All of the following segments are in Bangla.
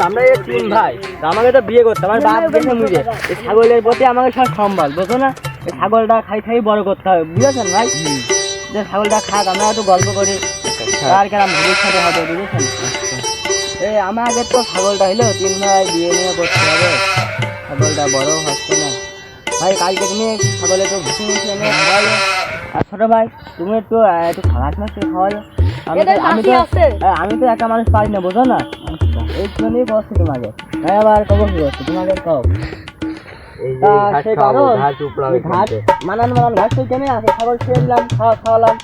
আমরা এই তিন ভাই আমাকে তো বিয়ে করতে আমার বাপ দেখে মুঝে এই ছাগলের প্রতি আমাকে সব সম্বল বুঝো না এই ছাগলটা খাই খাই বড় করতে হবে বুঝেছেন ভাই যে ছাগলটা খাক আমরা একটু গল্প করি আর কেরাম ভবিষ্যতে হবে বুঝেছেন এই আমাকে তো ছাগলটা হইলো তিন ভাই বিয়ে নিয়ে করতে হবে ছাগলটা বড় হচ্ছে না ভাই কালকে তুমি ছাগলে একটু ভুসি মুসি এনে খাওয়ালো আর ছোট ভাই তুমি একটু খারাপ না সে খাওয়ালো আমি তো একা মানুষ পারি না বোঝো না এই জন্যই বসছি তোমাকে হ্যাঁ আবার কখন কি করছি তোমাকে কও মানান ঘাট সেই কেমন আছে ছাগল খেয়ে দিলাম খাওয়ালাম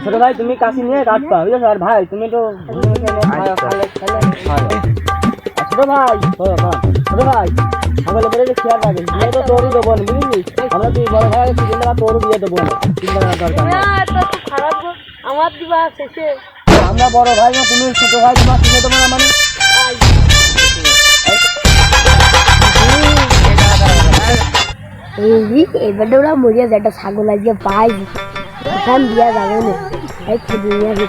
ছোট ভাই তুমি কাশি নিয়ে কাটবা বুঝেছো আর ভাই তুমি তো ছোট ভাই ছোট ভাই ছাগলের পরে খেয়াল রাখিস বিয়ে তো তোরই দেবো না বুঝলি আমরা তুই বড় ভাই চিন্তা তোরও বিয়ে দেবো না চিন্তা করার দরকার আমার দিবা শেষে আমরা বড় ভাই না তুমি ছোট ভাই তোমার কিনে দেবো না মানে এবারে ওরা মরিয়া যায় একটা ছাগল আজকে পাই ওখান দিয়া যাবে না এই খেয়ে নিয়ে আসবে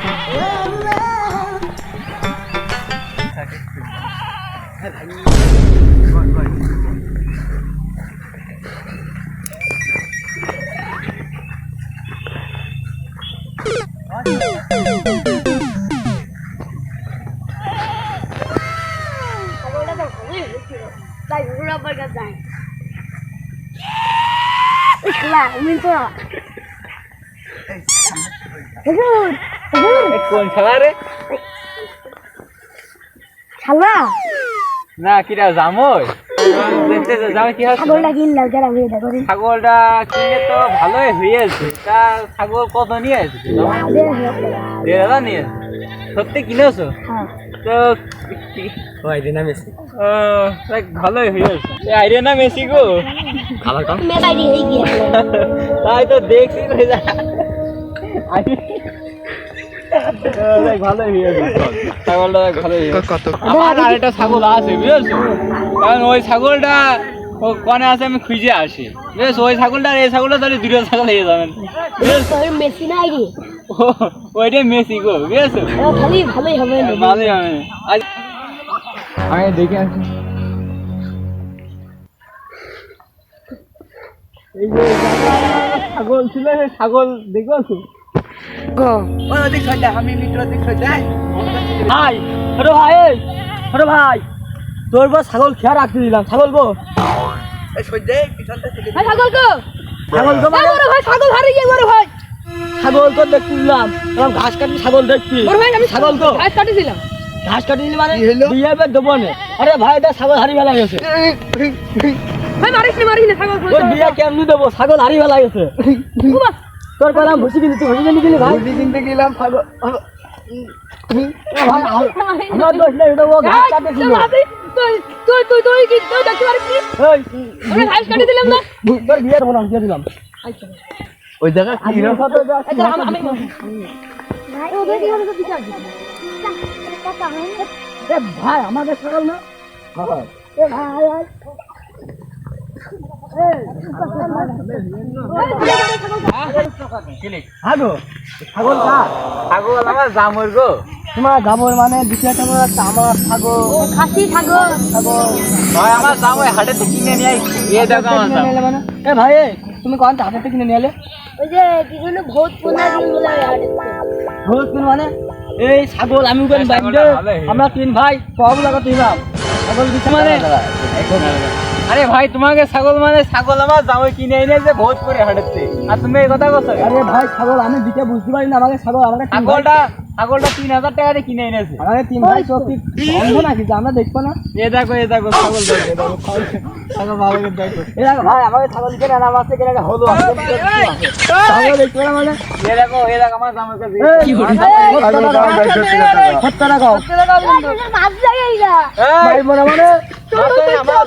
তাই ওরা বর্গা যায় কোন ছাগল রে ছাগল না কিরা জামই দেখতে যাও কি আছে ছাগলটা কিনলাম যারা আমি এটা করি ছাগলটা কিনে তো ভালোই হয়েছে তা ছাগল কত নিয়ে আসছে 1,500 নিয়ে সত্যি কিনেছো তো আইডিয়া মেসি ভালোই হয়েছে আইডিয়া না মেসি গো খাবার কম মেলাইডি হয়ে গিয়েছে তাই তো দেখছি ভালোই হয়েছে ছাগলটা ভালোই আমার আরেকটা ছাগল আছে বুঝেছো কারণ ওই ছাগলটা কনে আছে আমি খুঁজে আসি বেশ ওই ছাগলটা আর এই ছাগলটা তাহলে দুটো ছাগল হয়ে যাবেন মেসি না আইডি ওইটাই মেসি গো বুঝেছো খালি ভালোই হবে ভালোই হবে আমি দেখে আসি এই যে ছাগল ছিল ছাগল দেখো আমি মিত্র ভাই ছোট ভাই ছোট ভাই তোর বউ ছাগল খেয়া রাখতে দিলাম ছাগল গো ছাগল গো ছাগল গো ভাই ছাগল হারিয়ে গেল ভাই ছাগল তো দেখতে দিলাম ঘাস কাটি ছাগল দেখছি আমি ছাগল তো ঘাস কাটিছিলাম ঘাস কাটি দিলি মানে বিয়ে দেবো না আরে ভাই এটা ছাগল হারিয়ে ফেলা গেছে ভাই মারিস না ছাগল তোর বিয়ে কেমনি দেবো ছাগল হারিয়ে ফেলা গেছে তোর পেলাম ভুসি কিনতে ভাই ভুসি কিনতে গেলাম ছাগল আমার দোষ নেই এটা ও ঘাস কাটেছিল তুই দেখতে পারিস আমি ঘাস কাটি দিলাম না তোর বিয়ে দেবো না দিয়ে দিলাম ওই জায়গা কি রে ভাই ওদের কি হলো বিচার ভাই আমাদের ছাগল না এ ভাই ছাগল আমার জামর গো তোমার জামর মানে দ্বিতীয়টা আমার ছাগল খাসি ছাগল ভাই আমার জামর হাটে থেকে কিনে নিয়ে মানে এ ভাই তুমি কোন হাটে থেকে কিনে নিয়ে এলে ওই যে বিভিন্ন ভোট পোনা দিন বলে ভোট কোন মানে এই ছাগল আমি আমরা তিন ভাই সব লাগাতে দিলাম ছাগল দিতে মানে আরে ভাই তোমাকে ছাগল মানে ছাগল আমার জামাই কিনে এনে যে ভোজ করে হাঁটছে আর তুমি এই কথা বলছো আরে ভাই ছাগল আমি দিতে বুঝতে পারি না আমাকে ছাগলটা 3,000 টাকা দিয়ে কিনে এনেছে আমাকে তিন ভাই চোখি অন্ধ নাকি আমরা দেখবো না এ দেখো ছাগল দেখো ছাগল ভালো করে দেখো এ দেখো ভাই আমাকে ছাগল দিতে না আমার থেকে একটা হলো ছাগল দেখো না মানে এ দেখো আমার জামাই কাছে কি হলো সত্তর টাকা মাছ জায়গায় ভাই মনে মানে আমার